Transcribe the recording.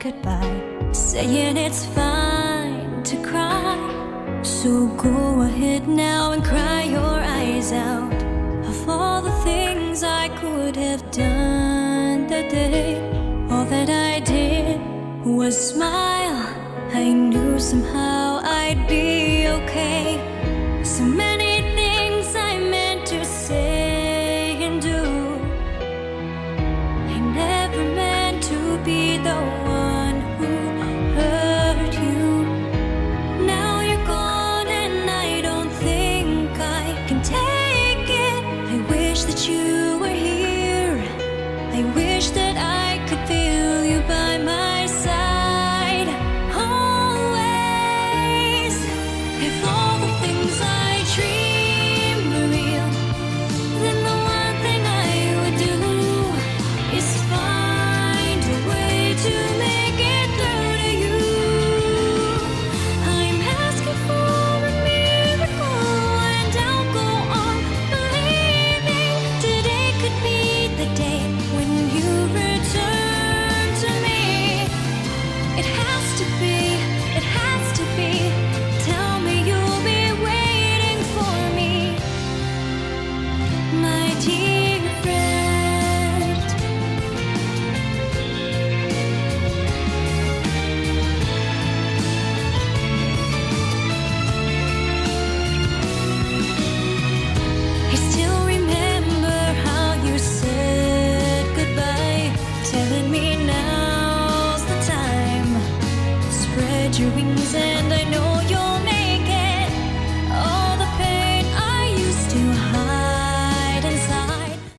goodbye, saying it's fine to cry. So go ahead now and cry your eyes out. Of all the things I could have done that day, all that I did was smile. I knew somehow